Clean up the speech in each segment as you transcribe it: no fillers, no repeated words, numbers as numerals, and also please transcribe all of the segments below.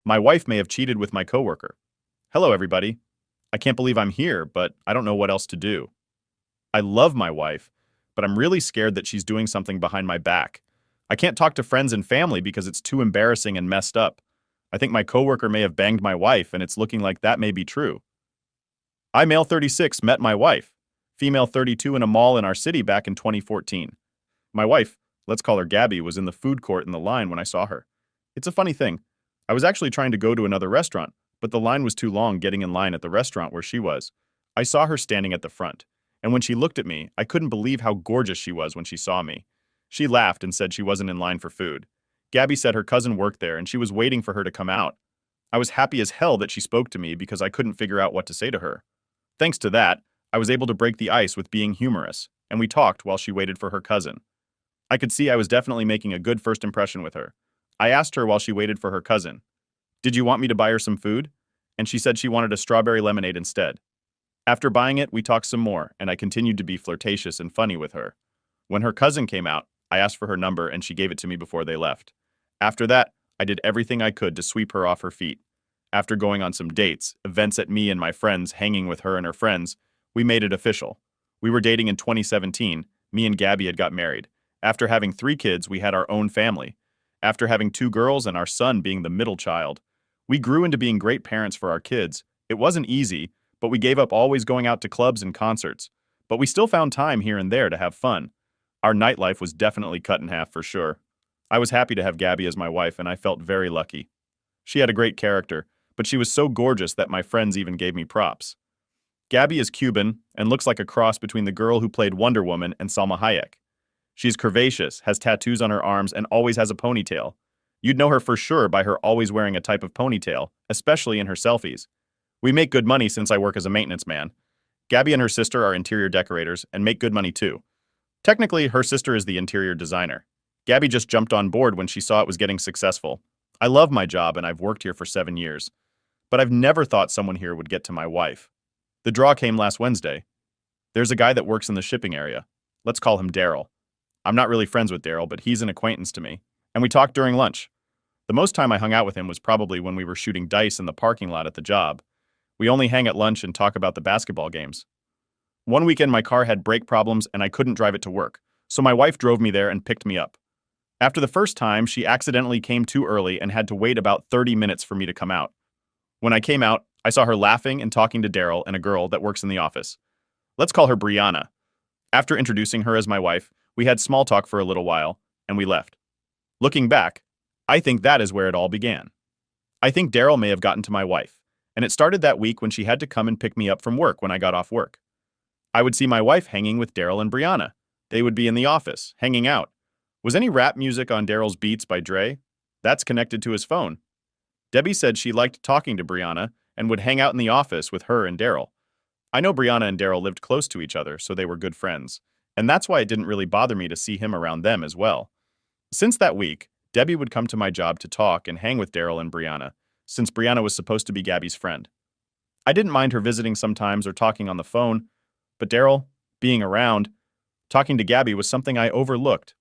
My wife may have cheated with my coworker. Hello, everybody. I can't believe I'm here, but I don't know what else to do. I love my wife, but I'm really scared that she's doing something behind my back. I can't talk to friends and family because it's too embarrassing and messed up. I think my coworker may have banged my wife, and it's looking like that may be true. I, male 36, met my wife, female 32, in a mall in our city back in 2014. My wife, let's call her Gabby, was in the food court in the line when I saw her. It's a funny thing. I was actually trying to go to another restaurant, but the line was too long getting in line at the restaurant where she was. I saw her standing at the front, and when she looked at me, I couldn't believe how gorgeous she was when she saw me. She laughed and said she wasn't in line for food. Gabby said her cousin worked there and she was waiting for her to come out. I was happy as hell that she spoke to me because I couldn't figure out what to say to her. Thanks to that, I was able to break the ice with being humorous, and we talked while she waited for her cousin. I could see I was definitely making a good first impression with her. I asked her while she waited for her cousin, "Did you want me to buy her some food?" And she said she wanted a strawberry lemonade instead. After buying it, we talked some more, and I continued to be flirtatious and funny with her. When her cousin came out, I asked for her number and she gave it to me before they left. After that, I did everything I could to sweep her off her feet. After going on some dates, events at me and my friends, hanging with her and her friends, we made it official. We were dating in 2017. Me and Gabby had got married. After having 3 kids, we had our own family. After having 2 girls and our son being the middle child, we grew into being great parents for our kids. It wasn't easy, but we gave up always going out to clubs and concerts. But we still found time here and there to have fun. Our nightlife was definitely cut in half for sure. I was happy to have Gabby as my wife, and I felt very lucky. She had a great character, but she was so gorgeous that my friends even gave me props. Gabby is Cuban and looks like a cross between the girl who played Wonder Woman and Salma Hayek. She's curvaceous, has tattoos on her arms, and always has a ponytail. You'd know her for sure by her always wearing a type of ponytail, especially in her selfies. We make good money since I work as a maintenance man. Gabby and her sister are interior decorators and make good money too. Technically, her sister is the interior designer. Gabby just jumped on board when she saw it was getting successful. I love my job and I've worked here for 7 years. But I've never thought someone here would get to my wife. The draw came last Wednesday. There's a guy that works in the shipping area. Let's call him Daryl. I'm not really friends with Daryl, but he's an acquaintance to me. And we talked during lunch. The most time I hung out with him was probably when we were shooting dice in the parking lot at the job. We only hang at lunch and talk about the basketball games. One weekend my car had brake problems and I couldn't drive it to work, so my wife drove me there and picked me up. After the first time, she accidentally came too early and had to wait about 30 minutes for me to come out. When I came out, I saw her laughing and talking to Daryl and a girl that works in the office. Let's call her Brianna. After introducing her as my wife, we had small talk for a little while, and we left. Looking back, I think that is where it all began. I think Daryl may have gotten to my wife, and it started that week when she had to come and pick me up from work when I got off work. I would see my wife hanging with Daryl and Brianna. They would be in the office, hanging out. Was any rap music on Daryl's Beats by Dre? That's connected to his phone. Debbie said she liked talking to Brianna and would hang out in the office with her and Daryl. I know Brianna and Daryl lived close to each other, so they were good friends, and that's why it didn't really bother me to see him around them as well. Since that week, Debbie would come to my job to talk and hang with Daryl and Brianna, since Brianna was supposed to be Gabby's friend. I didn't mind her visiting sometimes or talking on the phone, but Daryl, being around, talking to Gabby was something I overlooked.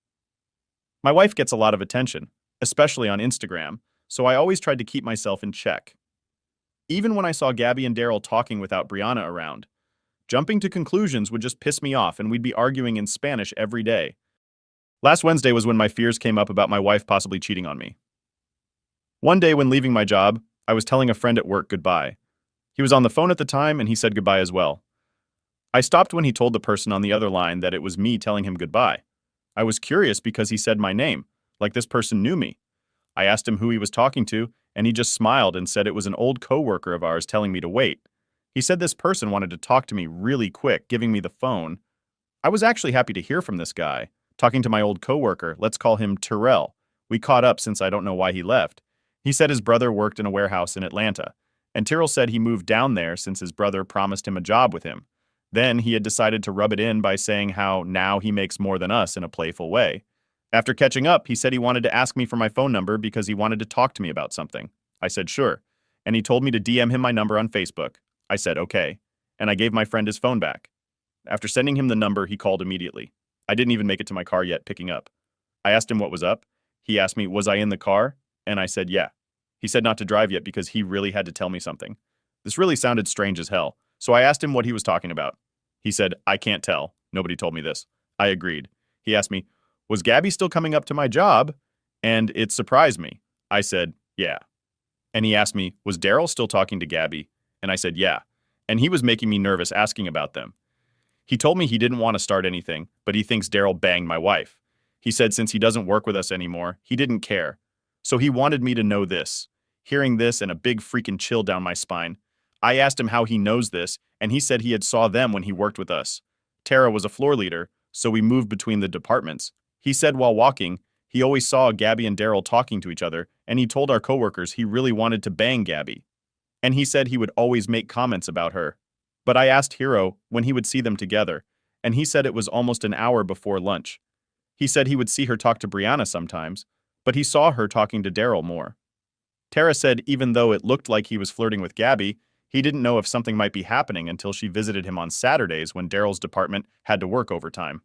My wife gets a lot of attention, especially on Instagram, so I always tried to keep myself in check. Even when I saw Gabby and Daryl talking without Brianna around, jumping to conclusions would just piss me off and we'd be arguing in Spanish every day. Last Wednesday was when my fears came up about my wife possibly cheating on me. One day when leaving my job, I was telling a friend at work goodbye. He was on the phone at the time and he said goodbye as well. I stopped when he told the person on the other line that it was me telling him goodbye. I was curious because he said my name, like this person knew me. I asked him who he was talking to, and he just smiled and said it was an old coworker of ours telling me to wait. He said this person wanted to talk to me really quick, giving me the phone. I was actually happy to hear from this guy, talking to my old coworker. Let's call him Terrell. We caught up since I don't know why he left. He said his brother worked in a warehouse in Atlanta, and Terrell said he moved down there since his brother promised him a job with him. Then he had decided to rub it in by saying how now he makes more than us in a playful way. After catching up, he said he wanted to ask me for my phone number because he wanted to talk to me about something. I said sure, and he told me to DM him my number on Facebook. I said okay, and I gave my friend his phone back. After sending him the number, he called immediately. I didn't even make it to my car yet picking up. I asked him what was up. He asked me, was I in the car? And I said yeah. He said not to drive yet because he really had to tell me something. This really sounded strange as hell, so I asked him what he was talking about. He said, I can't tell. Nobody told me this. I agreed. He asked me, was Gabby still coming up to my job? And it surprised me. I said, yeah. And he asked me, was Daryl still talking to Gabby? And I said, yeah. And he was making me nervous asking about them. He told me he didn't want to start anything, but he thinks Daryl banged my wife. He said since he doesn't work with us anymore, he didn't care. So he wanted me to know this. Hearing this and a big freaking chill down my spine. I asked him how he knows this, and he said he had saw them when he worked with us. Tara was a floor leader, so we moved between the departments. He said while walking, he always saw Gabby and Daryl talking to each other, and he told our coworkers he really wanted to bang Gabby. And he said he would always make comments about her. But I asked Hero when he would see them together, and he said it was almost an hour before lunch. He said he would see her talk to Brianna sometimes, but he saw her talking to Daryl more. Tara said even though it looked like he was flirting with Gabby, he didn't know if something might be happening until she visited him on Saturdays when Daryl's department had to work overtime.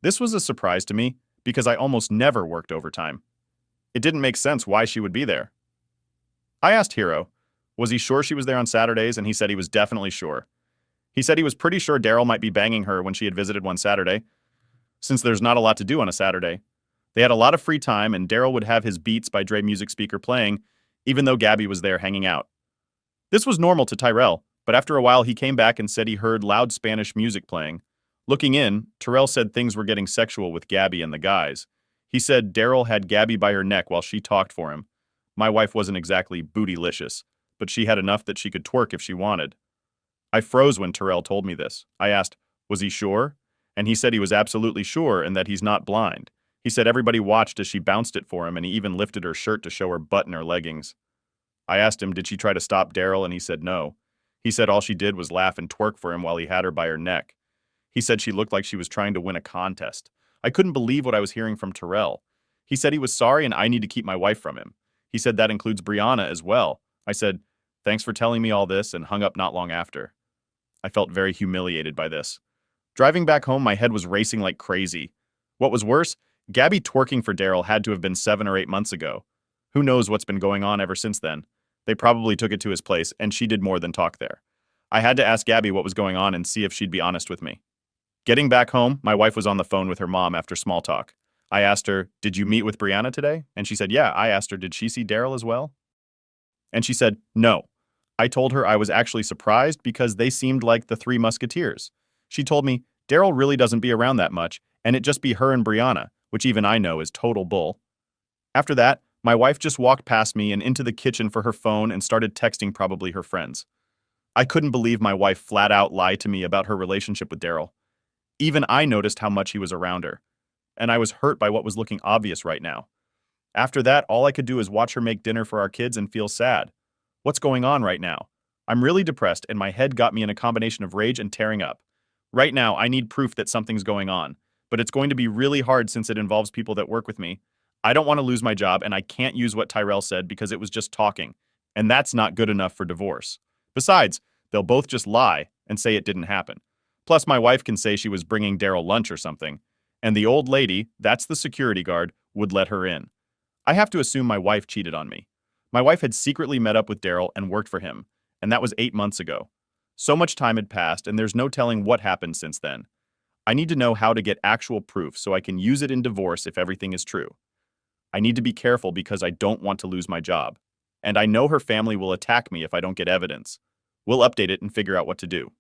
This was a surprise to me because I almost never worked overtime. It didn't make sense why she would be there. I asked Hero, was he sure she was there on Saturdays, and he said he was definitely sure. He said he was pretty sure Daryl might be banging her when she had visited one Saturday, since there's not a lot to do on a Saturday. They had a lot of free time, and Daryl would have his Beats by Dre music speaker playing, even though Gabby was there hanging out. This was normal to Tyrell, but after a while he came back and said he heard loud Spanish music playing. Looking in, Tyrell said things were getting sexual with Gabby and the guys. He said Daryl had Gabby by her neck while she talked for him. My wife wasn't exactly bootylicious, but she had enough that she could twerk if she wanted. I froze when Tyrell told me this. I asked, was he sure? And he said he was absolutely sure and that he's not blind. He said everybody watched as she bounced it for him, and he even lifted her shirt to show her butt in her leggings. I asked him, did she try to stop Daryl, and he said no. He said all she did was laugh and twerk for him while he had her by her neck. He said she looked like she was trying to win a contest. I couldn't believe what I was hearing from Tyrell. He said he was sorry and I need to keep my wife from him. He said that includes Brianna as well. I said, thanks for telling me all this, and hung up not long after. I felt very humiliated by this. Driving back home, my head was racing like crazy. What was worse, Gabby twerking for Daryl had to have been 7 or 8 months ago. Who knows what's been going on ever since then? They probably took it to his place, and she did more than talk there. I had to ask Gabby what was going on and see if she'd be honest with me. Getting back home, my wife was on the phone with her mom after small talk. I asked her, did you meet with Brianna today? And she said, yeah. I asked her, did she see Daryl as well? And she said, no. I told her I was actually surprised because they seemed like the Three Musketeers. She told me, Daryl really doesn't be around that much, and it just be her and Brianna, which even I know is total bull. After that, my wife just walked past me and into the kitchen for her phone and started texting probably her friends. I couldn't believe my wife flat out lied to me about her relationship with Daryl. Even I noticed how much he was around her, and I was hurt by what was looking obvious right now. After that, all I could do is watch her make dinner for our kids and feel sad. What's going on right now? I'm really depressed, and my head got me in a combination of rage and tearing up. Right now, I need proof that something's going on, but it's going to be really hard since it involves people that work with me. I don't want to lose my job, and I can't use what Tyrell said because it was just talking, and that's not good enough for divorce. Besides, they'll both just lie and say it didn't happen. Plus, my wife can say she was bringing Daryl lunch or something, and the old lady, that's the security guard, would let her in. I have to assume my wife cheated on me. My wife had secretly met up with Daryl and worked for him, and that was 8 months ago. So much time had passed, and there's no telling what happened since then. I need to know how to get actual proof so I can use it in divorce if everything is true. I need to be careful because I don't want to lose my job. And I know her family will attack me if I don't get evidence. We'll update it and figure out what to do.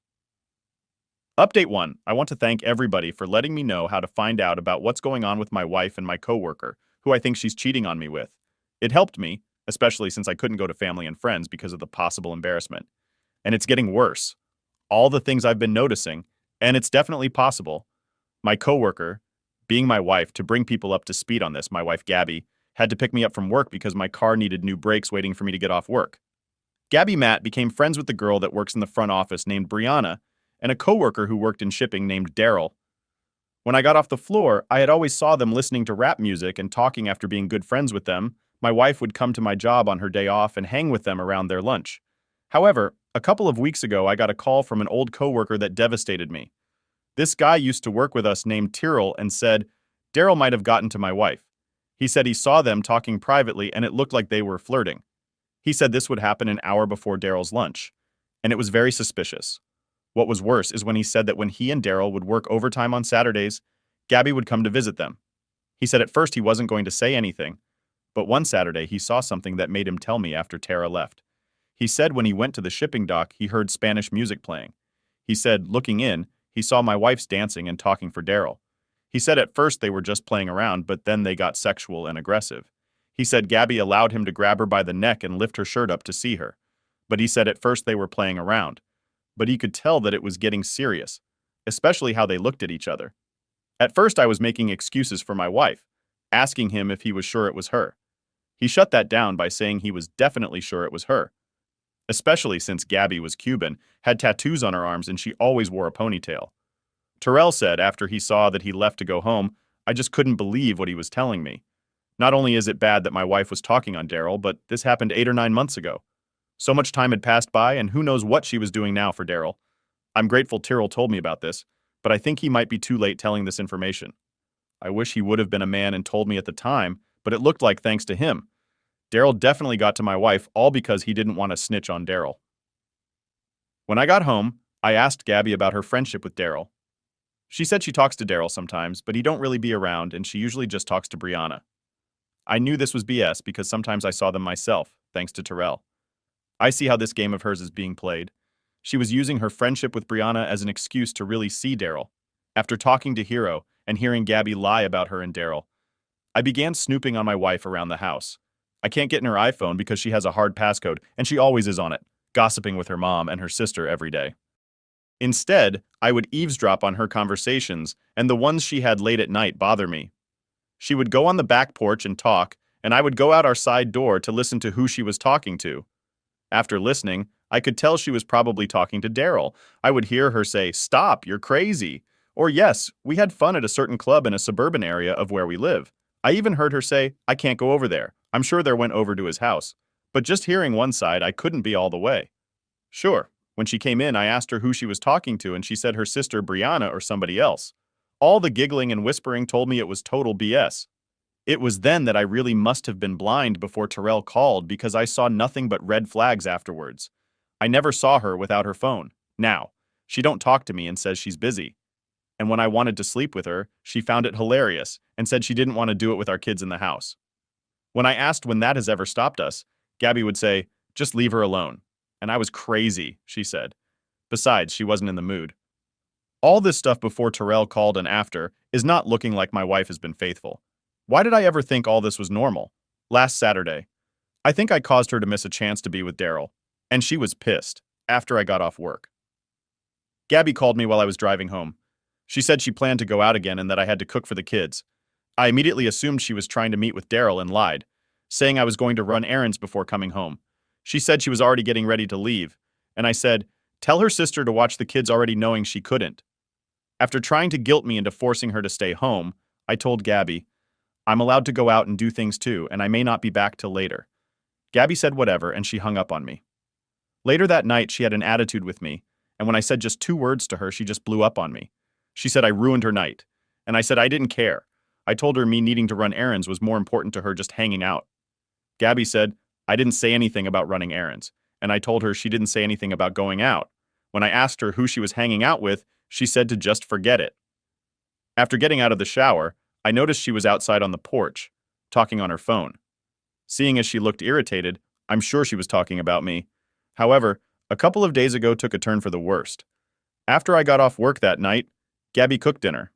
Update 1. I want to thank everybody for letting me know how to find out about what's going on with my wife and my coworker, who I think she's cheating on me with. It helped me, especially since I couldn't go to family and friends because of the possible embarrassment. And it's getting worse. All the things I've been noticing, and it's definitely possible. My coworker, being my wife, to bring people up to speed on this, my wife Gabby, had to pick me up from work because my car needed new brakes waiting for me to get off work. Gabby Matt became friends with the girl that works in the front office named Brianna, and a coworker who worked in shipping named Daryl. When I got off the floor, I had always saw them listening to rap music and talking after being good friends with them. My wife would come to my job on her day off and hang with them around their lunch. However, a couple of weeks ago, I got a call from an old coworker that devastated me. This guy used to work with us named Tyrell and said, Daryl might have gotten to my wife. He said he saw them talking privately and it looked like they were flirting. He said this would happen an hour before Daryl's lunch, and it was very suspicious. What was worse is when he said that when he and Daryl would work overtime on Saturdays, Gabby would come to visit them. He said at first he wasn't going to say anything, but one Saturday he saw something that made him tell me after Tara left. He said when he went to the shipping dock, he heard Spanish music playing. He said, looking in, he saw my wife's dancing and talking for Daryl. He said at first they were just playing around, but then they got sexual and aggressive. He said Gabby allowed him to grab her by the neck and lift her shirt up to see her. But he said at first they were playing around. But he could tell that it was getting serious, especially how they looked at each other. At first I was making excuses for my wife, asking him if he was sure it was her. He shut that down by saying he was definitely sure it was her, especially since Gabby was Cuban, had tattoos on her arms, and she always wore a ponytail. Terrell said after he saw that he left to go home, I just couldn't believe what he was telling me. Not only is it bad that my wife was talking on Daryl, but this happened 8 or 9 months ago. So much time had passed by, and who knows what she was doing now for Daryl. I'm grateful Tyrrell told me about this, but I think he might be too late telling this information. I wish he would have been a man and told me at the time, but it looked like thanks to him. Daryl definitely got to my wife, all because he didn't want to snitch on Daryl. When I got home, I asked Gabby about her friendship with Daryl. She said she talks to Daryl sometimes, but he don't really be around, and she usually just talks to Brianna. I knew this was BS because sometimes I saw them myself, thanks to Terrell. I see how this game of hers is being played. She was using her friendship with Brianna as an excuse to really see Daryl. After talking to Hero and hearing Gabby lie about her and Daryl, I began snooping on my wife around the house. I can't get in her iPhone because she has a hard passcode, and she always is on it, gossiping with her mom and her sister every day. Instead, I would eavesdrop on her conversations, and the ones she had late at night bother me. She would go on the back porch and talk, and I would go out our side door to listen to who she was talking to. After listening, I could tell she was probably talking to Daryl. I would hear her say, "Stop, you're crazy." Or, "Yes, we had fun at a certain club in a suburban area of where we live." I even heard her say, "I can't go over there. I'm sure they went over to his house." But just hearing one side, I couldn't be all the way. Sure, when she came in, I asked her who she was talking to, and she said her sister Brianna or somebody else. All the giggling and whispering told me it was total BS. It was then that I really must have been blind before Terrell called, because I saw nothing but red flags afterwards. I never saw her without her phone. Now, she don't talk to me and says she's busy. And when I wanted to sleep with her, she found it hilarious and said she didn't want to do it with our kids in the house. When I asked when that has ever stopped us, Gabby would say, "Just leave her alone." And I was crazy, she said. Besides, she wasn't in the mood. All this stuff before Terrell called and after is not looking like my wife has been faithful. Why did I ever think all this was normal? Last Saturday, I think I caused her to miss a chance to be with Daryl, and she was pissed after I got off work. Gabby called me while I was driving home. She said she planned to go out again and that I had to cook for the kids. I immediately assumed she was trying to meet with Daryl and lied, saying I was going to run errands before coming home. She said she was already getting ready to leave, and I said, "Tell her sister to watch the kids," already knowing she couldn't. After trying to guilt me into forcing her to stay home, I told Gabby, "I'm allowed to go out and do things too, and I may not be back till later." Gabby said whatever, and she hung up on me. Later that night, she had an attitude with me, and when I said just 2 words to her, she just blew up on me. She said I ruined her night, and I said I didn't care. I told her me needing to run errands was more important to her just hanging out. Gabby said I didn't say anything about running errands, and I told her she didn't say anything about going out. When I asked her who she was hanging out with, she said to just forget it. After getting out of the shower, I noticed she was outside on the porch, talking on her phone. Seeing as she looked irritated, I'm sure she was talking about me. However, a couple of days ago took a turn for the worst. After I got off work that night, Gabby cooked dinner.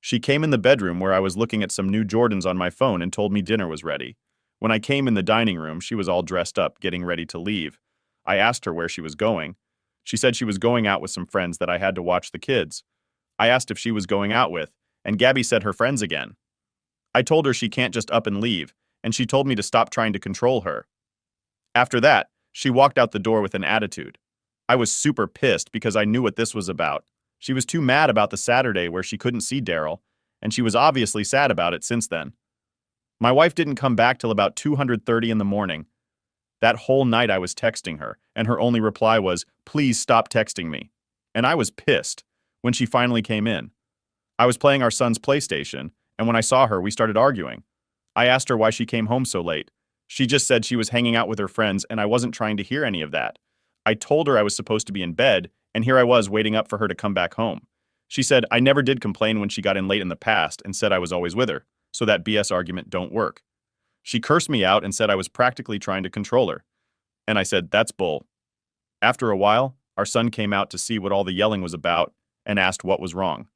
She came in the bedroom where I was looking at some new Jordans on my phone and told me dinner was ready. When I came in the dining room, she was all dressed up, getting ready to leave. I asked her where she was going. She said she was going out with some friends that I had to watch the kids. I asked if she was going out with, and Gabby said her friends again. I told her she can't just up and leave, and she told me to stop trying to control her. After that, she walked out the door with an attitude. I was super pissed because I knew what this was about. She was too mad about the Saturday where she couldn't see Daryl, and she was obviously sad about it since then. My wife didn't come back till about 2:30 in the morning. That whole night I was texting her, and her only reply was, "Please stop texting me." And I was pissed when she finally came in. I was playing our son's PlayStation, and when I saw her, we started arguing. I asked her why she came home so late. She just said she was hanging out with her friends and I wasn't trying to hear any of that. I told her I was supposed to be in bed, and here I was waiting up for her to come back home. She said I never did complain when she got in late in the past and said I was always with her, so that BS argument don't work. She cursed me out and said I was practically trying to control her. And I said, that's bull. After a while, our son came out to see what all the yelling was about and asked what was wrong.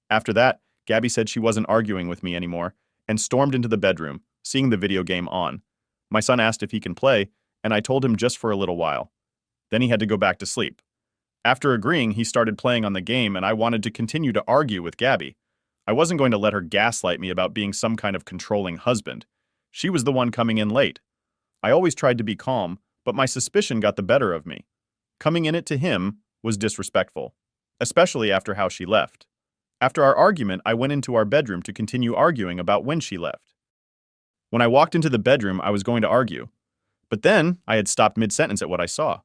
After that, Gabby said she wasn't arguing with me anymore and stormed into the bedroom, seeing the video game on. My son asked if he can play, and I told him just for a little while. Then he had to go back to sleep. After agreeing, he started playing on the game, and I wanted to continue to argue with Gabby. I wasn't going to let her gaslight me about being some kind of controlling husband. She was the one coming in late. I always tried to be calm, but my suspicion got the better of me. Coming in it to him was disrespectful, especially after how she left. After our argument, I went into our bedroom to continue arguing about when she left. When I walked into the bedroom, I was going to argue. But then, I had stopped mid-sentence at what I saw.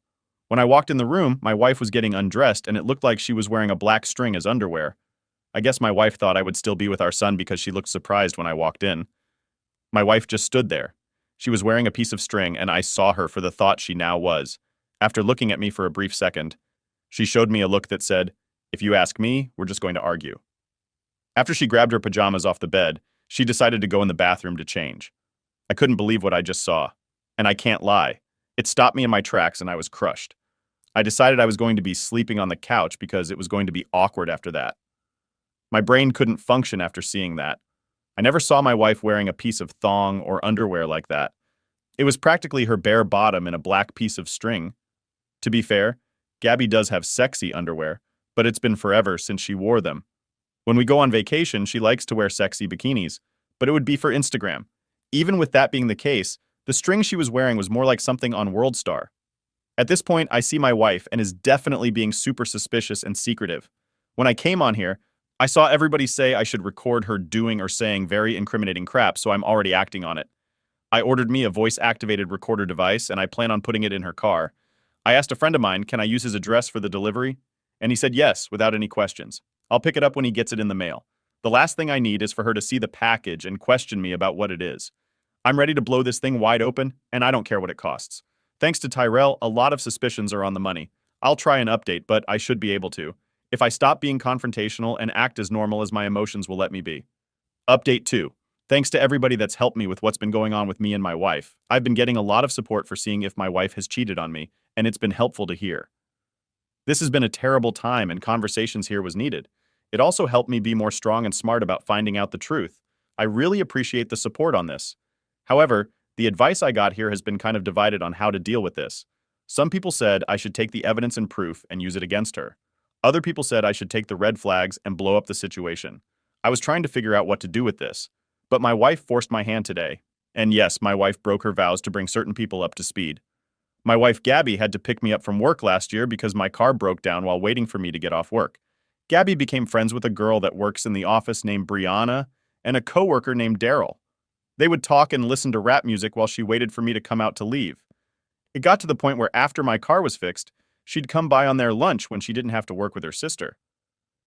When I walked in the room, my wife was getting undressed and it looked like she was wearing a black string as underwear. I guess my wife thought I would still be with our son because she looked surprised when I walked in. My wife just stood there. She was wearing a piece of string and I saw her for the thought she now was. After looking at me for a brief second, she showed me a look that said, if you ask me, we're just going to argue. After she grabbed her pajamas off the bed, she decided to go in the bathroom to change. I couldn't believe what I just saw. And I can't lie. It stopped me in my tracks and I was crushed. I decided I was going to be sleeping on the couch because it was going to be awkward after that. My brain couldn't function after seeing that. I never saw my wife wearing a piece of thong or underwear like that. It was practically her bare bottom in a black piece of string. To be fair, Gabby does have sexy underwear, but it's been forever since she wore them. When we go on vacation, she likes to wear sexy bikinis, but it would be for Instagram. Even with that being the case, the string she was wearing was more like something on WorldStar. At this point, I see my wife and is definitely being super suspicious and secretive. When I came on here, I saw everybody say I should record her doing or saying very incriminating crap, so I'm already acting on it. I ordered me a voice-activated recorder device, and I plan on putting it in her car. I asked a friend of mine, can I use his address for the delivery? And he said yes, without any questions. I'll pick it up when he gets it in the mail. The last thing I need is for her to see the package and question me about what it is. I'm ready to blow this thing wide open, and I don't care what it costs. Thanks to Tyrell, a lot of suspicions are on the money. I'll try an update, but I should be able to. If I stop being confrontational and act as normal as my emotions will let me be. Update 2. Thanks to everybody that's helped me with what's been going on with me and my wife. I've been getting a lot of support for seeing if my wife has cheated on me, and it's been helpful to hear. This has been a terrible time and conversations here was needed. It also helped me be more strong and smart about finding out the truth. I really appreciate the support on this. However, the advice I got here has been kind of divided on how to deal with this. Some people said I should take the evidence and proof and use it against her. Other people said I should take the red flags and blow up the situation. I was trying to figure out what to do with this. But my wife forced my hand today. And yes, my wife broke her vows to bring certain people up to speed. My wife Gabby had to pick me up from work last year because my car broke down while waiting for me to get off work. Gabby became friends with a girl that works in the office named Brianna and a coworker named Daryl. They would talk and listen to rap music while she waited for me to come out to leave. It got to the point where after my car was fixed, she'd come by on their lunch when she didn't have to work with her sister.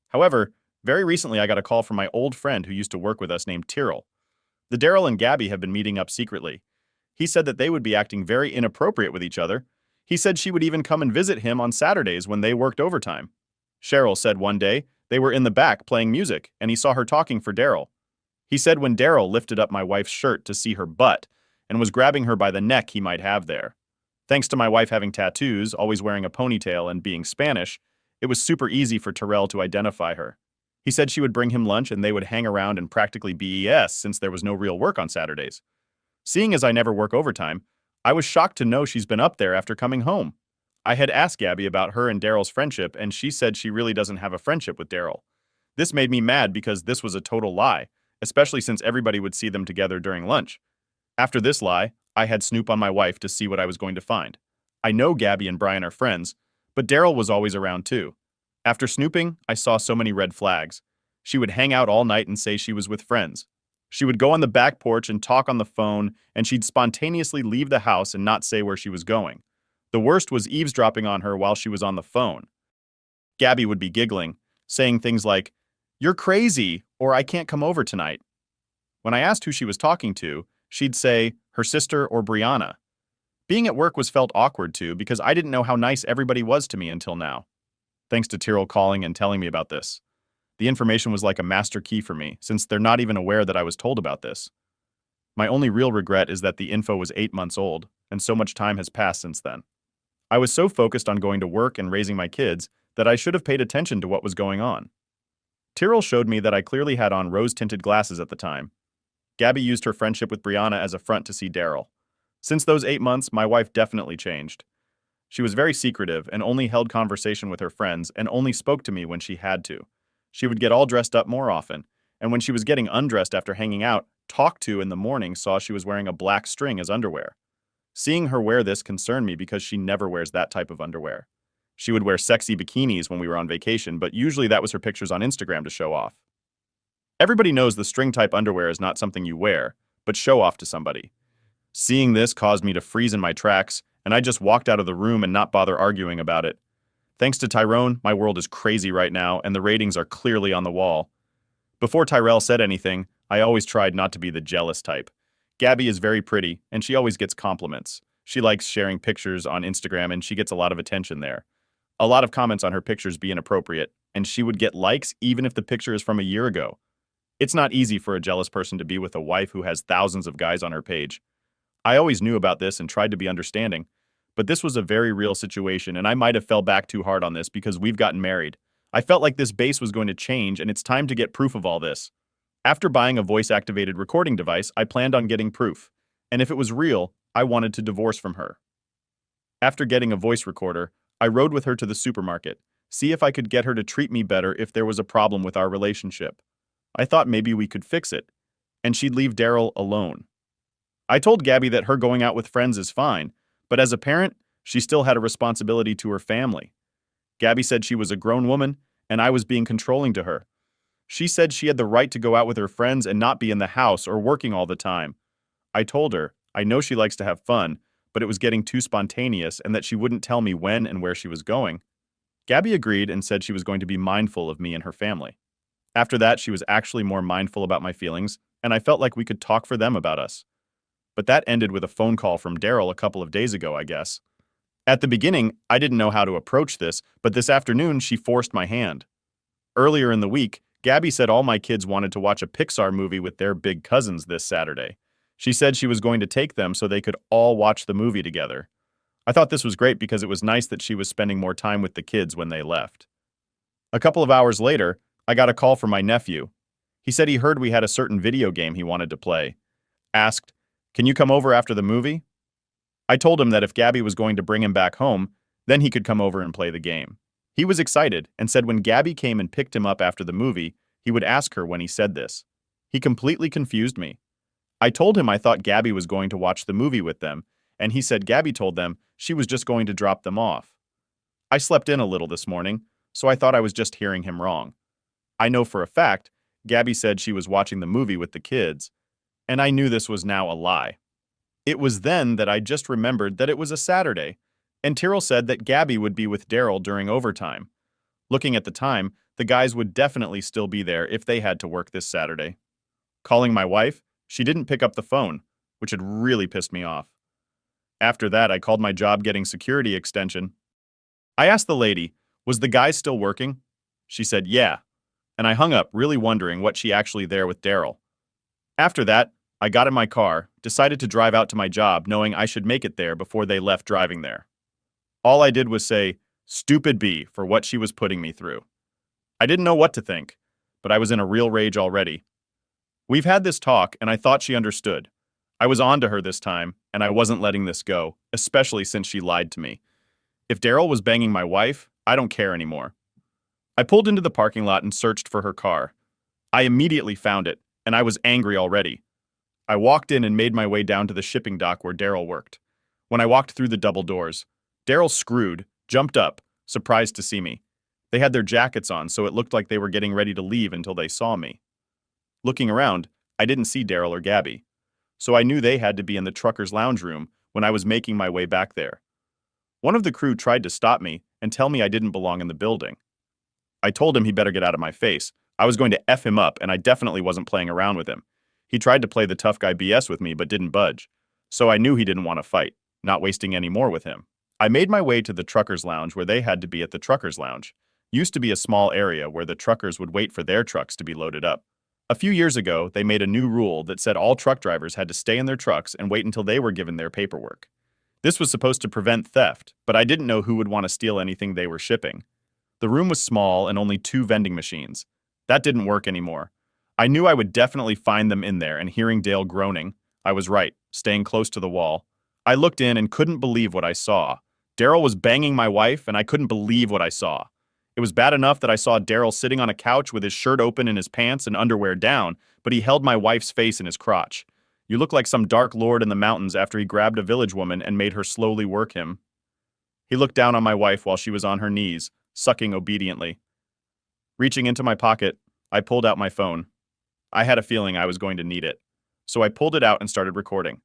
However, very recently I got a call from my old friend who used to work with us named Tyrell. The Daryl and Gabby have been meeting up secretly. He said that they would be acting very inappropriate with each other. He said she would even come and visit him on Saturdays when they worked overtime. Cheryl said one day they were in the back playing music and he saw her talking for Daryl. He said when Daryl lifted up my wife's shirt to see her butt and was grabbing her by the neck he might have there. Thanks to my wife having tattoos, always wearing a ponytail, and being Spanish, it was super easy for Tyrell to identify her. He said she would bring him lunch and they would hang around and practically BS since there was no real work on Saturdays. Seeing as I never work overtime, I was shocked to know she's been up there after coming home. I had asked Gabby about her and Daryl's friendship and she said she really doesn't have a friendship with Daryl. This made me mad because this was a total lie, especially since everybody would see them together during lunch. After this lie, I had Snoop on my wife to see what I was going to find. I know Gabby and Brian are friends, but Daryl was always around too. After snooping, I saw so many red flags. She would hang out all night and say she was with friends. She would go on the back porch and talk on the phone, and she'd spontaneously leave the house and not say where she was going. The worst was eavesdropping on her while she was on the phone. Gabby would be giggling, saying things like, "You're crazy," or "I can't come over tonight." When I asked who she was talking to, she'd say her sister, or Brianna. Being at work was felt awkward too because I didn't know how nice everybody was to me until now. Thanks to Tyrrell calling and telling me about this. The information was like a master key for me, since they're not even aware that I was told about this. My only real regret is that the info was 8 months old, and so much time has passed since then. I was so focused on going to work and raising my kids that I should have paid attention to what was going on. Tyrrell showed me that I clearly had on rose-tinted glasses at the time. Gabby used her friendship with Brianna as a front to see Daryl. Since those 8 months, my wife definitely changed. She was very secretive and only held conversation with her friends and only spoke to me when she had to. She would get all dressed up more often, and when she was getting undressed after hanging out, talked to in the morning saw she was wearing a black string as underwear. Seeing her wear this concerned me because she never wears that type of underwear. She would wear sexy bikinis when we were on vacation, but usually that was her pictures on Instagram to show off. Everybody knows the string-type underwear is not something you wear, but show off to somebody. Seeing this caused me to freeze in my tracks, and I just walked out of the room and not bother arguing about it. Thanks to Tyrone, my world is crazy right now, and the ratings are clearly on the wall. Before Tyrell said anything, I always tried not to be the jealous type. Gabby is very pretty, and she always gets compliments. She likes sharing pictures on Instagram, and she gets a lot of attention there. A lot of comments on her pictures be inappropriate, and she would get likes even if the picture is from a year ago. It's not easy for a jealous person to be with a wife who has thousands of guys on her page. I always knew about this and tried to be understanding, but this was a very real situation, and I might have fell back too hard on this because we've gotten married. I felt like this base was going to change, and it's time to get proof of all this. After buying a voice-activated recording device, I planned on getting proof, and if it was real, I wanted to divorce from her. After getting a voice recorder, I rode with her to the supermarket, see if I could get her to treat me better if there was a problem with our relationship. I thought maybe we could fix it, and she'd leave Daryl alone. I told Gabby that her going out with friends is fine, but as a parent, she still had a responsibility to her family. Gabby said she was a grown woman, and I was being controlling to her. She said she had the right to go out with her friends and not be in the house or working all the time. I told her, I know she likes to have fun, but it was getting too spontaneous and that she wouldn't tell me when and where she was going. Gabby agreed and said she was going to be mindful of me and her family. After that, she was actually more mindful about my feelings, and I felt like we could talk for them about us. But that ended with a phone call from Daryl a couple of days ago, I guess. At the beginning, I didn't know how to approach this, but this afternoon she forced my hand. Earlier in the week, Gabby said all my kids wanted to watch a Pixar movie with their big cousins this Saturday. She said she was going to take them so they could all watch the movie together. I thought this was great because it was nice that she was spending more time with the kids when they left. A couple of hours later, I got a call from my nephew. He said he heard we had a certain video game he wanted to play. Asked, "Can you come over after the movie?" I told him that if Gabby was going to bring him back home, then he could come over and play the game. He was excited and said when Gabby came and picked him up after the movie, he would ask her when he said this. He completely confused me. I told him I thought Gabby was going to watch the movie with them, and he said Gabby told them she was just going to drop them off. I slept in a little this morning, so I thought I was just hearing him wrong. I know for a fact Gabby said she was watching the movie with the kids, and I knew this was now a lie. It was then that I just remembered that it was a Saturday, and Tyrrell said that Gabby would be with Daryl during overtime. Looking at the time, the guys would definitely still be there if they had to work this Saturday. Calling my wife, she didn't pick up the phone, which had really pissed me off. After that, I called my job getting security extension. I asked the lady, was the guy still working? She said, yeah, and I hung up really wondering what she actually there with Daryl. After that, I got in my car, decided to drive out to my job knowing I should make it there before they left driving there. All I did was say, "Stupid B," for what she was putting me through. I didn't know what to think, but I was in a real rage already. We've had this talk, and I thought she understood. I was on to her this time, and I wasn't letting this go, especially since she lied to me. If Daryl was banging my wife, I don't care anymore. I pulled into the parking lot and searched for her car. I immediately found it, and I was angry already. I walked in and made my way down to the shipping dock where Daryl worked. When I walked through the double doors, Daryl screwed, jumped up, surprised to see me. They had their jackets on, so it looked like they were getting ready to leave until they saw me. Looking around, I didn't see Daryl or Gabby, so I knew they had to be in the trucker's lounge room when I was making my way back there. One of the crew tried to stop me and tell me I didn't belong in the building. I told him he better get out of my face. I was going to F him up, and I definitely wasn't playing around with him. He tried to play the tough guy BS with me but didn't budge. So I knew he didn't want to fight, not wasting any more with him. I made my way to the truckers' lounge where they had to be at the truckers' lounge. Used to be a small area where the truckers would wait for their trucks to be loaded up. A few years ago, they made a new rule that said all truck drivers had to stay in their trucks and wait until they were given their paperwork. This was supposed to prevent theft, but I didn't know who would want to steal anything they were shipping. The room was small and only 2 vending machines. That didn't work anymore. I knew I would definitely find them in there, and hearing Dale groaning, I was right, staying close to the wall. I looked in and couldn't believe what I saw. Daryl was banging my wife, and I couldn't believe what I saw. It was bad enough that I saw Daryl sitting on a couch with his shirt open and his pants and underwear down, but he held my wife's face in his crotch. You look like some dark lord in the mountains after he grabbed a village woman and made her slowly work him. He looked down on my wife while she was on her knees, sucking obediently. Reaching into my pocket, I pulled out my phone. I had a feeling I was going to need it, so I pulled it out and started recording.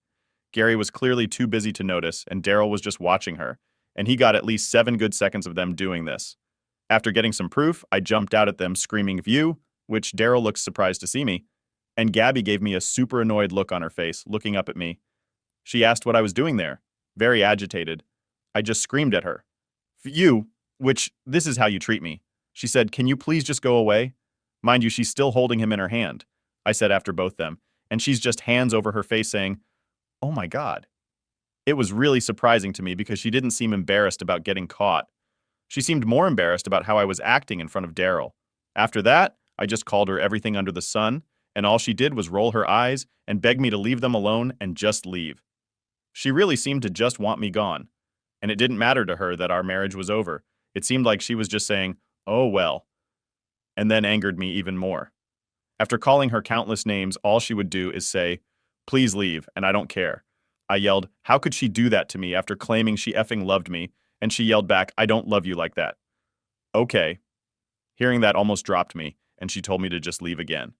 Gary was clearly too busy to notice, and Daryl was just watching her, and he got at least 7 good seconds of them doing this. After getting some proof, I jumped out at them screaming "View," which Daryl looked surprised to see me, and Gabby gave me a super annoyed look on her face, looking up at me. She asked what I was doing there, very agitated. I just screamed at her. "You, which, this is how you treat me." She said, "Can you please just go away?" Mind you, she's still holding him in her hand, I said after both them, and she's just hands over her face saying, "Oh my God." It was really surprising to me because she didn't seem embarrassed about getting caught. She seemed more embarrassed about how I was acting in front of Daryl. After that, I just called her everything under the sun, and all she did was roll her eyes and beg me to leave them alone and just leave. She really seemed to just want me gone, and it didn't matter to her that our marriage was over. It seemed like she was just saying, "Oh well," and then angered me even more. After calling her countless names, all she would do is say, "Please leave, and I don't care." I yelled, "How could she do that to me after claiming she effing loved me?" And she yelled back, "I don't love you like that." Okay. Hearing that almost dropped me, and she told me to just leave again.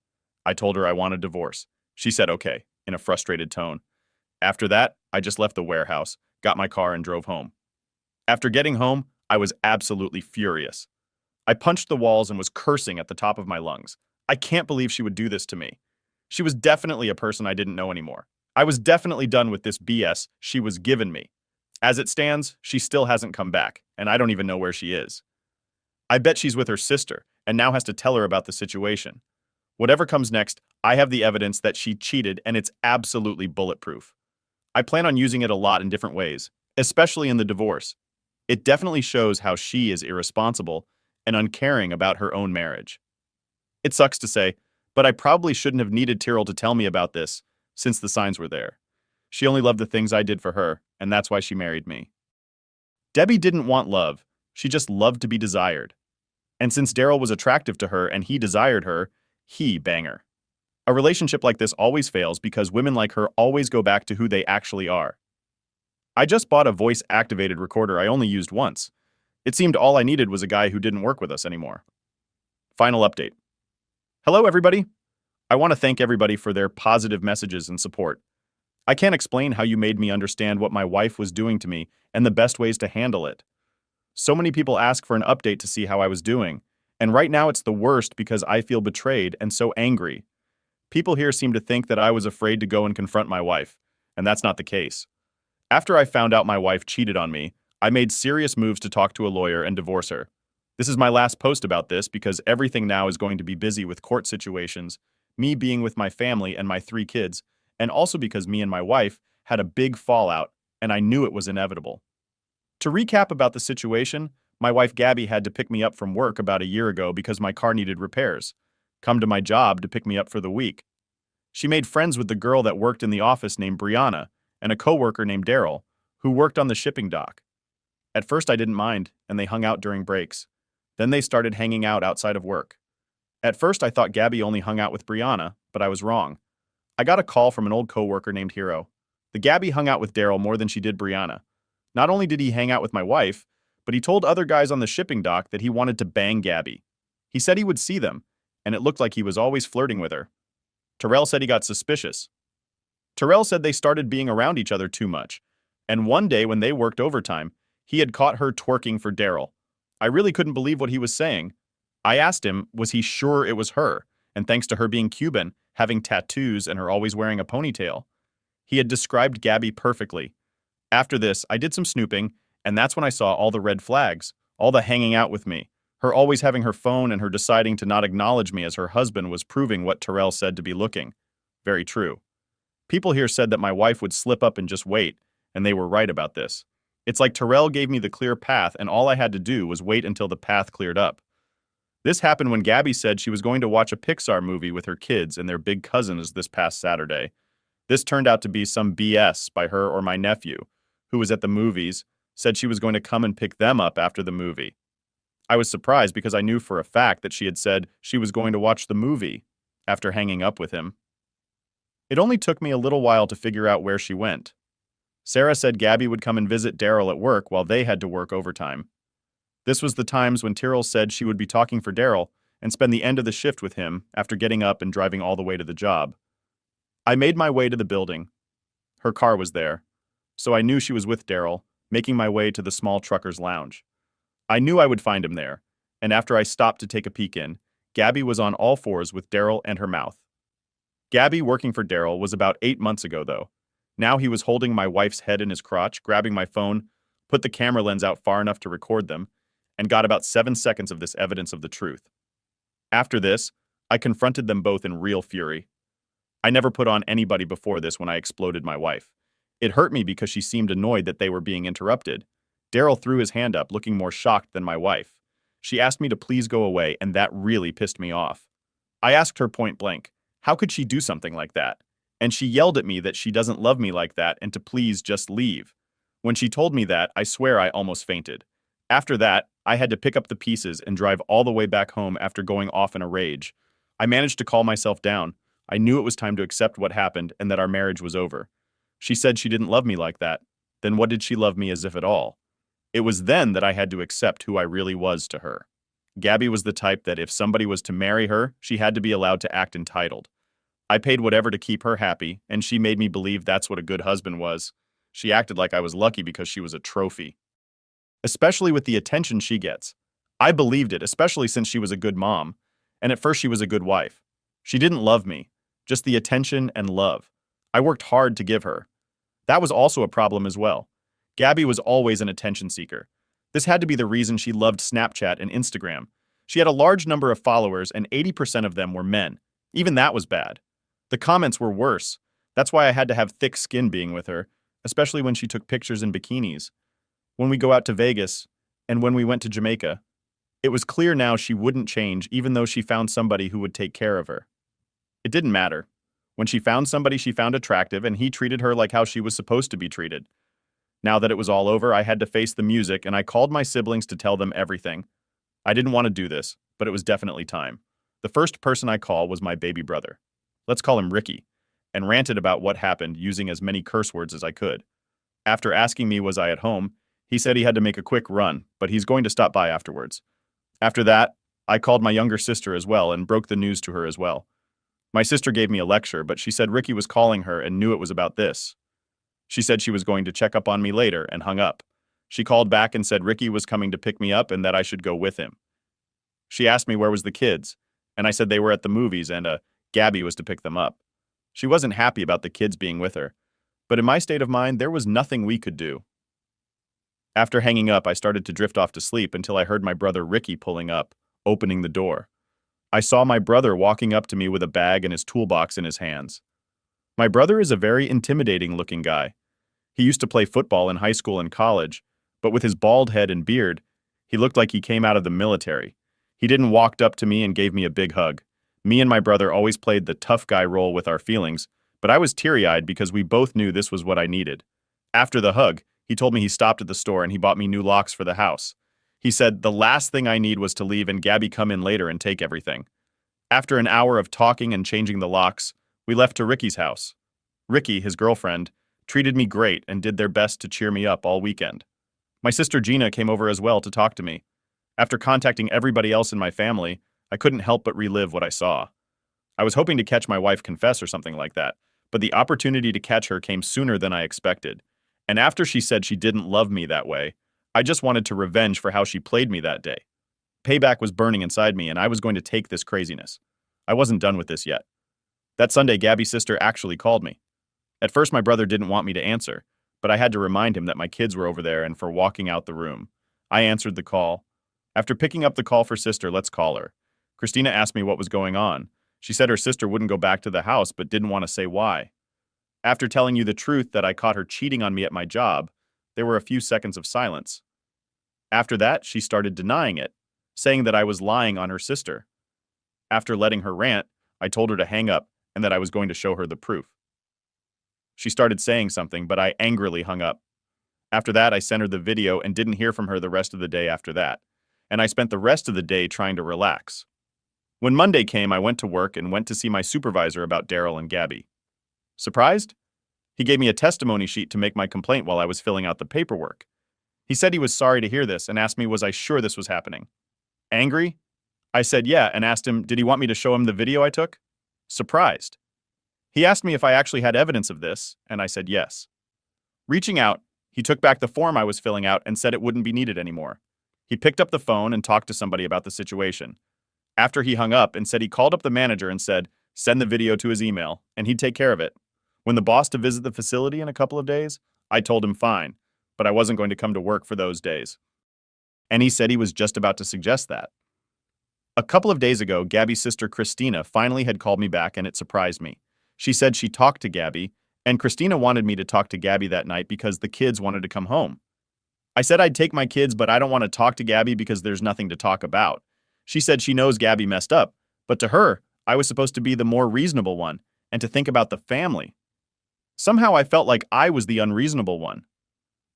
I told her I want a divorce. She said okay, in a frustrated tone. After that, I just left the warehouse, got my car, and drove home. After getting home, I was absolutely furious. I punched the walls and was cursing at the top of my lungs. I can't believe she would do this to me. She was definitely a person I didn't know anymore. I was definitely done with this BS she was giving me. As it stands, she still hasn't come back, and I don't even know where she is. I bet she's with her sister, and now has to tell her about the situation. Whatever comes next, I have the evidence that she cheated, and it's absolutely bulletproof. I plan on using it a lot in different ways, especially in the divorce. It definitely shows how she is irresponsible and uncaring about her own marriage. It sucks to say, but I probably shouldn't have needed Tyrrell to tell me about this, since the signs were there. She only loved the things I did for her, and that's why she married me. Debbie didn't want love, she just loved to be desired. And since Daryl was attractive to her and he desired her, he bang her. A relationship like this always fails because women like her always go back to who they actually are. I just bought a voice-activated recorder I only used once. It seemed all I needed was a guy who didn't work with us anymore. Final update. Hello, everybody. I want to thank everybody for their positive messages and support. I can't explain how you made me understand what my wife was doing to me and the best ways to handle it. So many people ask for an update to see how I was doing, and right now it's the worst because I feel betrayed and so angry. People here seem to think that I was afraid to go and confront my wife, and that's not the case. After I found out my wife cheated on me, I made serious moves to talk to a lawyer and divorce her. This is my last post about this because everything now is going to be busy with court situations, me being with my family and my 3 kids, and also because me and my wife had a big fallout, and I knew it was inevitable. To recap about the situation, my wife Gabby had to pick me up from work about a year ago because my car needed repairs, come to my job to pick me up for the week. She made friends with the girl that worked in the office named Brianna and a coworker named Daryl, who worked on the shipping dock. At first I didn't mind, and they hung out during breaks. Then they started hanging out outside of work. At first I thought Gabby only hung out with Brianna, but I was wrong. I got a call from an old coworker named Hero. The Gabby hung out with Daryl more than she did Brianna. Not only did he hang out with my wife, but he told other guys on the shipping dock that he wanted to bang Gabby. He said he would see them, and it looked like he was always flirting with her. Terrell said he got suspicious. Terrell said they started being around each other too much, and one day when they worked overtime, he had caught her twerking for Daryl. I really couldn't believe what he was saying. I asked him, was he sure it was her, and thanks to her being Cuban, having tattoos, and her always wearing a ponytail. He had described Gabby perfectly. After this, I did some snooping, and that's when I saw all the red flags, all the hanging out with me, her always having her phone and her deciding to not acknowledge me as her husband was proving what Terrell said to be looking. Very true. People here said that my wife would slip up and just wait, and they were right about this. It's like Terrell gave me the clear path and all I had to do was wait until the path cleared up. This happened when Gabby said she was going to watch a Pixar movie with her kids and their big cousins this past Saturday. This turned out to be some BS by her or my nephew, who was at the movies, said she was going to come and pick them up after the movie. I was surprised because I knew for a fact that she had said she was going to watch the movie after hanging up with him. It only took me a little while to figure out where she went. Sarah said Gabby would come and visit Daryl at work while they had to work overtime. This was the times when Tyrrell said she would be talking for Daryl and spend the end of the shift with him after getting up and driving all the way to the job. I made my way to the building. Her car was there, so I knew she was with Daryl, making my way to the small trucker's lounge. I knew I would find him there, and after I stopped to take a peek in, Gabby was on all fours with Daryl and her mouth. Gabby working for Daryl was about 8 months ago, though. Now he was holding my wife's head in his crotch, grabbing my phone, put the camera lens out far enough to record them, and got about 7 seconds of this evidence of the truth. After this, I confronted them both in real fury. I never put on anybody before this when I exploded my wife. It hurt me because she seemed annoyed that they were being interrupted. Daryl threw his hand up, looking more shocked than my wife. She asked me to please go away, and that really pissed me off. I asked her point blank, how could she do something like that? And she yelled at me that she doesn't love me like that and to please just leave. When she told me that, I swear I almost fainted. After that, I had to pick up the pieces and drive all the way back home after going off in a rage. I managed to calm myself down. I knew it was time to accept what happened and that our marriage was over. She said she didn't love me like that. Then what did she love me as if at all? It was then that I had to accept who I really was to her. Gabby was the type that if somebody was to marry her, she had to be allowed to act entitled. I paid whatever to keep her happy, and she made me believe that's what a good husband was. She acted like I was lucky because she was a trophy. Especially with the attention she gets. I believed it, especially since she was a good mom, and at first she was a good wife. She didn't love me, just the attention and love. I worked hard to give her. That was also a problem as well. Gabby was always an attention seeker. This had to be the reason she loved Snapchat and Instagram. She had a large number of followers and 80% of them were men. Even that was bad. The comments were worse. That's why I had to have thick skin being with her, especially when she took pictures in bikinis. When we go out to Vegas, and when we went to Jamaica, it was clear now she wouldn't change even though she found somebody who would take care of her. It didn't matter. When she found somebody she found attractive and he treated her like how she was supposed to be treated. Now that it was all over, I had to face the music and I called my siblings to tell them everything. I didn't want to do this, but it was definitely time. The first person I called was my baby brother. Let's call him Ricky, and ranted about what happened using as many curse words as I could. After asking me was I at home, he said he had to make a quick run, but he's going to stop by afterwards. After that, I called my younger sister as well and broke the news to her as well. My sister gave me a lecture, but she said Ricky was calling her and knew it was about this. She said she was going to check up on me later and hung up. She called back and said Ricky was coming to pick me up and that I should go with him. She asked me where was the kids, and I said they were at the movies and Gabby was to pick them up. She wasn't happy about the kids being with her, but in my state of mind, there was nothing we could do. After hanging up, I started to drift off to sleep until I heard my brother Ricky pulling up, opening the door. I saw my brother walking up to me with a bag and his toolbox in his hands. My brother is a very intimidating-looking guy. He used to play football in high school and college, but with his bald head and beard, he looked like he came out of the military. He didn't walk up to me and gave me a big hug. Me and my brother always played the tough guy role with our feelings, but I was teary-eyed because we both knew this was what I needed. After the hug, he told me he stopped at the store and he bought me new locks for the house. He said the last thing I need was to leave and Gabby come in later and take everything. After an hour of talking and changing the locks, we left to Ricky's house. Ricky, his girlfriend, treated me great and did their best to cheer me up all weekend. My sister Gina came over as well to talk to me. After contacting everybody else in my family, I couldn't help but relive what I saw. I was hoping to catch my wife confess or something like that, but the opportunity to catch her came sooner than I expected. And after she said she didn't love me that way, I just wanted to revenge for how she played me that day. Payback was burning inside me and I was going to take this craziness. I wasn't done with this yet. That Sunday, Gabby's sister actually called me. At first, my brother didn't want me to answer, but I had to remind him that my kids were over there and for walking out the room. I answered the call. After picking up the call for sister, let's call her. Christina asked me what was going on. She said her sister wouldn't go back to the house but didn't want to say why. After telling you the truth that I caught her cheating on me at my job, there were a few seconds of silence. After that, she started denying it, saying that I was lying on her sister. After letting her rant, I told her to hang up and that I was going to show her the proof. She started saying something, but I angrily hung up. After that, I sent her the video and didn't hear from her the rest of the day after that, and I spent the rest of the day trying to relax. When Monday came, I went to work and went to see my supervisor about Daryl and Gabby. Surprised? He gave me a testimony sheet to make my complaint while I was filling out the paperwork. He said he was sorry to hear this and asked me was I sure this was happening. Angry? I said yeah and asked him did he want me to show him the video I took? Surprised. He asked me if I actually had evidence of this, and I said yes. Reaching out, he took back the form I was filling out and said it wouldn't be needed anymore. He picked up the phone and talked to somebody about the situation. After he hung up and said he called up the manager and said, send the video to his email, and he'd take care of it. When the boss to visit the facility in a couple of days, I told him fine, but I wasn't going to come to work for those days. And he said he was just about to suggest that. A couple of days ago, Gabby's sister Christina finally had called me back and it surprised me. She said she talked to Gabby, and Christina wanted me to talk to Gabby that night because the kids wanted to come home. I said I'd take my kids, but I don't want to talk to Gabby because there's nothing to talk about. She said she knows Gabby messed up, but to her, I was supposed to be the more reasonable one and to think about the family. Somehow I felt like I was the unreasonable one.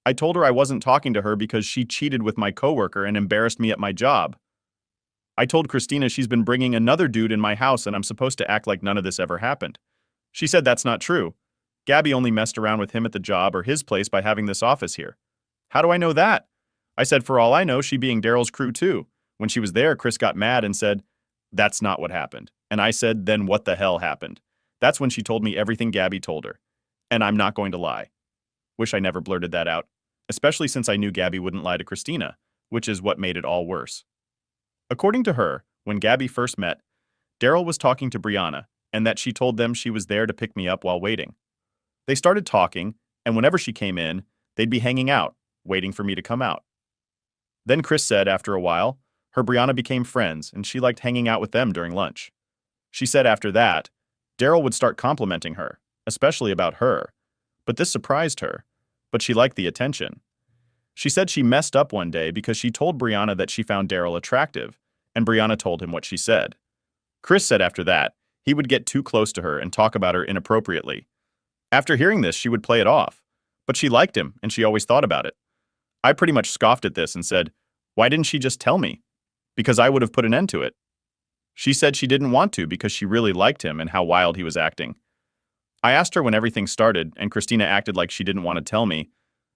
I told her I wasn't talking to her because she cheated with my coworker and embarrassed me at my job. I told Christina she's been bringing another dude in my house and I'm supposed to act like none of this ever happened. She said that's not true. Gabby only messed around with him at the job or his place by having this office here. How do I know that? I said for all I know, she being Daryl's crew too. When she was there, Chris got mad and said, that's not what happened. And I said, then what the hell happened? That's when she told me everything Gabby told her. And I'm not going to lie. Wish I never blurted that out, especially since I knew Gabby wouldn't lie to Christina, which is what made it all worse. According to her, when Gabby first met, Daryl was talking to Brianna and that she told them she was there to pick me up while waiting. They started talking, and whenever she came in, they'd be hanging out, waiting for me to come out. Then Chris said after a while, her Brianna became friends and she liked hanging out with them during lunch. She said after that, Daryl would start complimenting her, especially about her. But this surprised her, but she liked the attention. She said she messed up one day because she told Brianna that she found Daryl attractive, and Brianna told him what she said. Chris said after that, he would get too close to her and talk about her inappropriately. After hearing this, she would play it off, but she liked him and she always thought about it. I pretty much scoffed at this and said, why didn't she just tell me? Because I would have put an end to it. She said she didn't want to because she really liked him and how wild he was acting. I asked her when everything started, and Christina acted like she didn't want to tell me,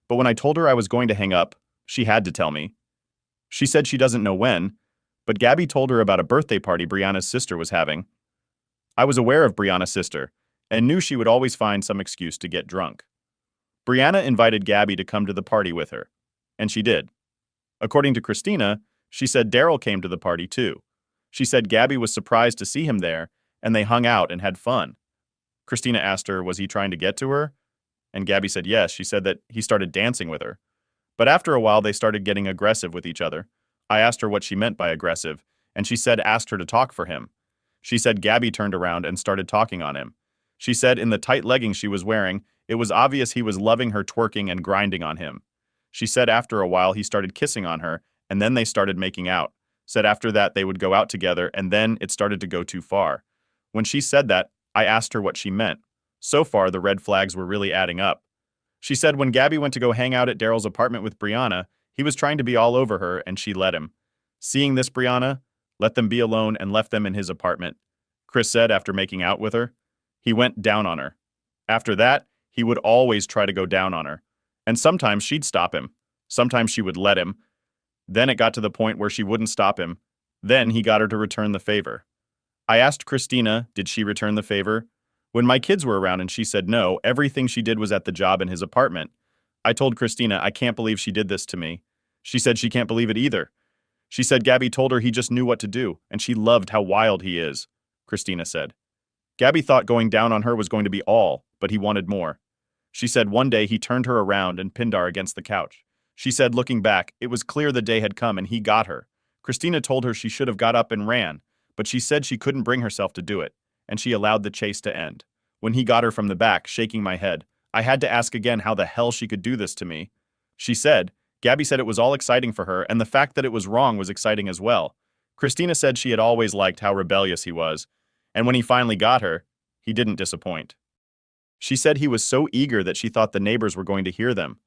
but when I told her I was going to hang up, she had to tell me. She said she doesn't know when, but Gabby told her about a birthday party Brianna's sister was having. I was aware of Brianna's sister and knew she would always find some excuse to get drunk. Brianna invited Gabby to come to the party with her, and she did. According to Christina, she said Daryl came to the party too. She said Gabby was surprised to see him there, and they hung out and had fun. Christina asked her, was he trying to get to her? And Gabby said yes. She said that he started dancing with her. But after a while, they started getting aggressive with each other. I asked her what she meant by aggressive, and she said asked her to talk for him. She said Gabby turned around and started talking on him. She said in the tight leggings she was wearing, it was obvious he was loving her twerking and grinding on him. She said after a while he started kissing on her, and then they started making out. Said after that they would go out together, and then it started to go too far. When she said that, I asked her what she meant. So far, the red flags were really adding up. She said when Gabby went to go hang out at Daryl's apartment with Brianna, he was trying to be all over her, and she let him. Seeing this, Brianna let them be alone and left them in his apartment. Chris said after making out with her, he went down on her. After that, he would always try to go down on her. And sometimes she'd stop him. Sometimes she would let him. Then it got to the point where she wouldn't stop him. Then he got her to return the favor. I asked Christina, did she return the favor? When my kids were around and she said no, everything she did was at the job in his apartment. I told Christina, I can't believe she did this to me. She said she can't believe it either. She said Gabby told her he just knew what to do, and she loved how wild he is, Christina said. Gabby thought going down on her was going to be all, but he wanted more. She said one day he turned her around and pinned her against the couch. She said, looking back, it was clear the day had come and he got her. Christina told her she should have got up and ran, but she said she couldn't bring herself to do it, and she allowed the chase to end. When he got her from the back, shaking my head, I had to ask again how the hell she could do this to me. She said, Gabby said it was all exciting for her, and the fact that it was wrong was exciting as well. Christina said she had always liked how rebellious he was, and when he finally got her, he didn't disappoint. She said he was so eager that she thought the neighbors were going to hear them.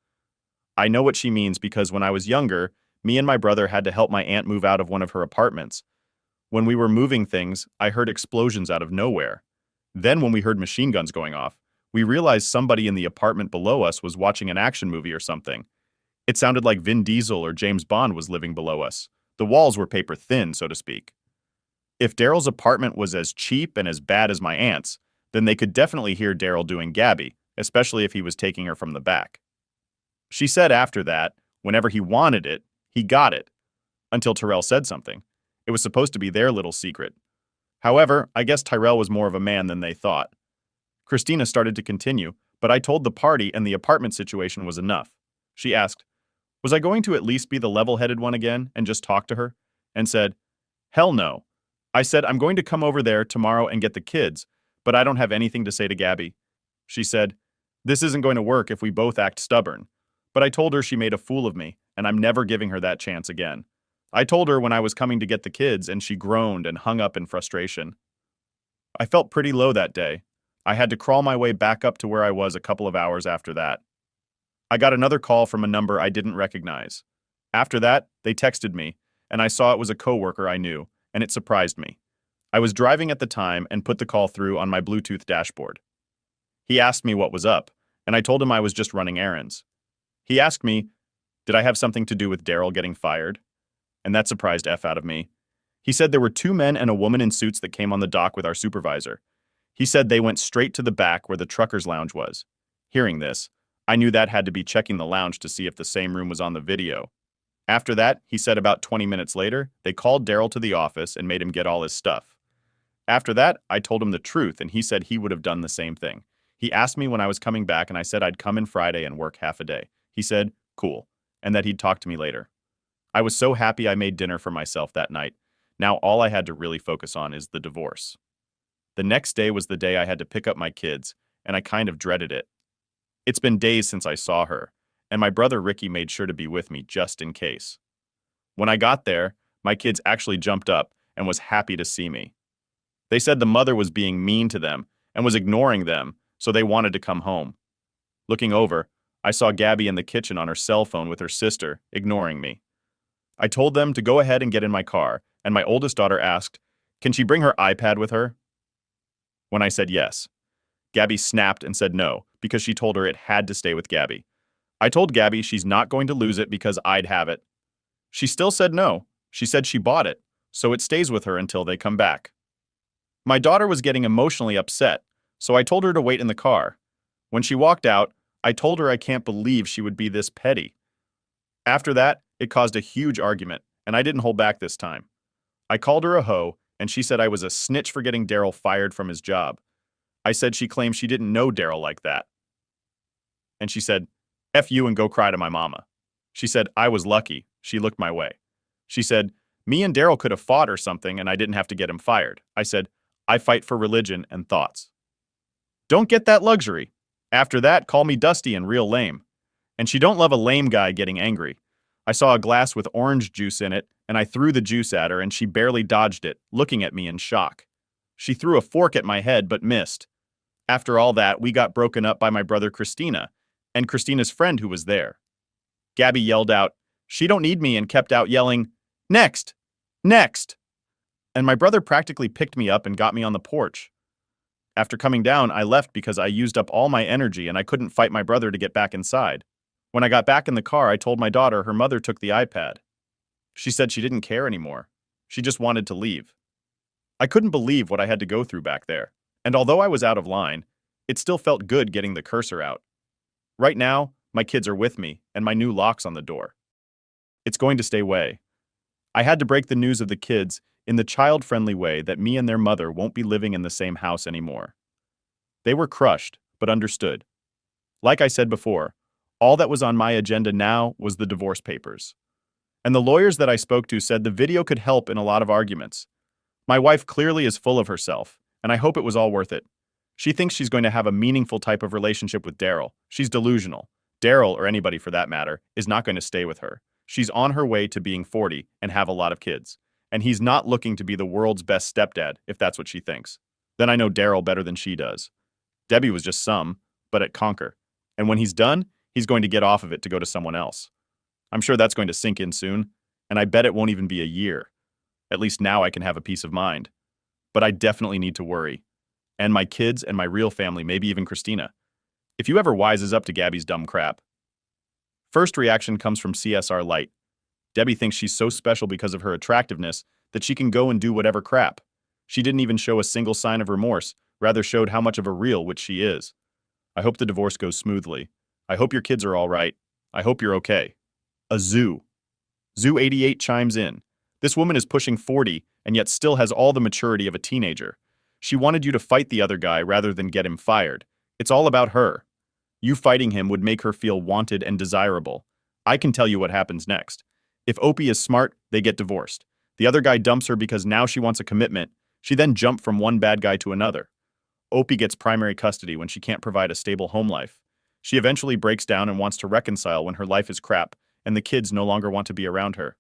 I know what she means because when I was younger, me and my brother had to help my aunt move out of one of her apartments. When we were moving things, I heard explosions out of nowhere. Then when we heard machine guns going off, we realized somebody in the apartment below us was watching an action movie or something. It sounded like Vin Diesel or James Bond was living below us. The walls were paper thin, so to speak. If Daryl's apartment was as cheap and as bad as my aunt's, then they could definitely hear Daryl doing Gabby, especially if he was taking her from the back. She said after that, whenever he wanted it, he got it, until Tyrell said something. It was supposed to be their little secret. However, I guess Tyrell was more of a man than they thought. Christina started to continue, but I told the party and the apartment situation was enough. She asked, was I going to at least be the level-headed one again and just talk to her? And said, hell no. I said, I'm going to come over there tomorrow and get the kids, but I don't have anything to say to Gabby. She said, this isn't going to work if we both act stubborn. But I told her she made a fool of me, and I'm never giving her that chance again. I told her when I was coming to get the kids, and she groaned and hung up in frustration. I felt pretty low that day. I had to crawl my way back up to where I was a couple of hours after that. I got another call from a number I didn't recognize. After that, they texted me, and I saw it was a coworker I knew, and it surprised me. I was driving at the time and put the call through on my Bluetooth dashboard. He asked me what was up, and I told him I was just running errands. He asked me, did I have something to do with Daryl getting fired? And that surprised F out of me. He said there were 2 men and a woman in suits that came on the dock with our supervisor. He said they went straight to the back where the trucker's lounge was. Hearing this, I knew that had to be checking the lounge to see if the same room was on the video. After that, he said about 20 minutes later, they called Daryl to the office and made him get all his stuff. After that, I told him the truth, and he said he would have done the same thing. He asked me when I was coming back, and I said I'd come in Friday and work half a day. He said, cool, and that he'd talk to me later. I was so happy I made dinner for myself that night. Now all I had to really focus on is the divorce. The next day was the day I had to pick up my kids, and I kind of dreaded it. It's been days since I saw her, and my brother Ricky made sure to be with me just in case. When I got there, my kids actually jumped up and was happy to see me. They said the mother was being mean to them and was ignoring them, so they wanted to come home. Looking over, I saw Gabby in the kitchen on her cell phone with her sister, ignoring me. I told them to go ahead and get in my car, and my oldest daughter asked, can she bring her iPad with her? When I said yes, Gabby snapped and said no, because she told her it had to stay with Gabby. I told Gabby she's not going to lose it because I'd have it. She still said no. She said she bought it, so it stays with her until they come back. My daughter was getting emotionally upset, so I told her to wait in the car. When she walked out, I told her I can't believe she would be this petty. After that, it caused a huge argument, and I didn't hold back this time. I called her a hoe, and she said I was a snitch for getting Daryl fired from his job. I said she claimed she didn't know Daryl like that. And she said, F you and go cry to my mama. She said I was lucky. She looked my way. She said, me and Daryl could have fought or something and I didn't have to get him fired. I said, I fight for religion and thoughts. Don't get that luxury. After that, call me dusty and real lame. And she don't love a lame guy getting angry. I saw a glass with orange juice in it, and I threw the juice at her, and she barely dodged it, looking at me in shock. She threw a fork at my head, but missed. After all that, we got broken up by my brother Christina, and Christina's friend who was there. Gabby yelled out, she don't need me, and kept out yelling, next! Next! And my brother practically picked me up and got me on the porch. After coming down, I left because I used up all my energy and I couldn't fight my brother to get back inside. When I got back in the car, I told my daughter her mother took the iPad. She said she didn't care anymore. She just wanted to leave. I couldn't believe what I had to go through back there, and although I was out of line, it still felt good getting the cursor out. Right now, my kids are with me, and my new lock's on the door. It's going to stay away. I had to break the news of the kids in the child-friendly way that me and their mother won't be living in the same house anymore. They were crushed, but understood. Like I said before, all that was on my agenda now was the divorce papers. And the lawyers that I spoke to said the video could help in a lot of arguments. My wife clearly is full of herself, and I hope it was all worth it. She thinks she's going to have a meaningful type of relationship with Daryl. She's delusional. Daryl, or anybody for that matter, is not going to stay with her. She's on her way to being 40 and have a lot of kids. And he's not looking to be the world's best stepdad, if that's what she thinks. Then I know Daryl better than she does. Debbie was just some, but at Conquer. And when he's done, he's going to get off of it to go to someone else. I'm sure that's going to sink in soon, and I bet it won't even be a year. At least now I can have a peace of mind. But I definitely need to worry. And my kids and my real family, maybe even Christina. If you ever wises up to Gabby's dumb crap. First reaction comes from CSR Light. Debbie thinks she's so special because of her attractiveness that she can go and do whatever crap. She didn't even show a single sign of remorse, rather showed how much of a real witch she is. I hope the divorce goes smoothly. I hope your kids are all right. I hope you're okay. A zoo. Zoo 88 chimes in. This woman is pushing 40 and yet still has all the maturity of a teenager. She wanted you to fight the other guy rather than get him fired. It's all about her. You fighting him would make her feel wanted and desirable. I can tell you what happens next. If Opie is smart, they get divorced. The other guy dumps her because now she wants a commitment. She then jumped from one bad guy to another. Opie gets primary custody when she can't provide a stable home life. She eventually breaks down and wants to reconcile when her life is crap and the kids no longer want to be around her.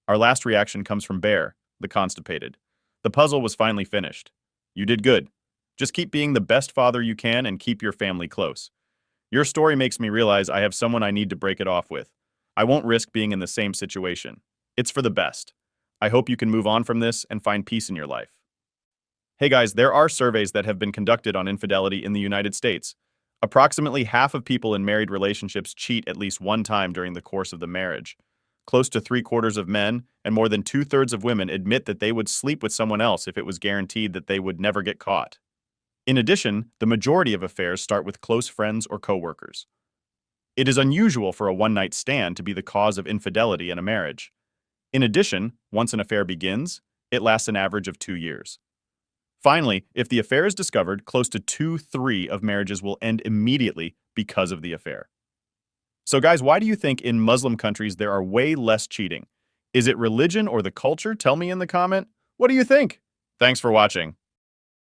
Our last reaction comes from Bear, the constipated. The puzzle was finally finished. You did good. Just keep being the best father you can and keep your family close. Your story makes me realize I have someone I need to break it off with. I won't risk being in the same situation. It's for the best. I hope you can move on from this and find peace in your life. Hey guys, there are surveys that have been conducted on infidelity in the United States. Approximately half of people in married relationships cheat at least one time during the course of the marriage. Close to 3/4 of men and more than 2/3 of women admit that they would sleep with someone else if it was guaranteed that they would never get caught. In addition, the majority of affairs start with close friends or coworkers. It is unusual for a one-night stand to be the cause of infidelity in a marriage. In addition, once an affair begins, it lasts an average of 2 years. Finally, if the affair is discovered, close to 2/3 of marriages will end immediately because of the affair. So guys, why do you think in Muslim countries there are way less cheating? Is it religion or the culture? Tell me in the comment. What do you think? Thanks for watching.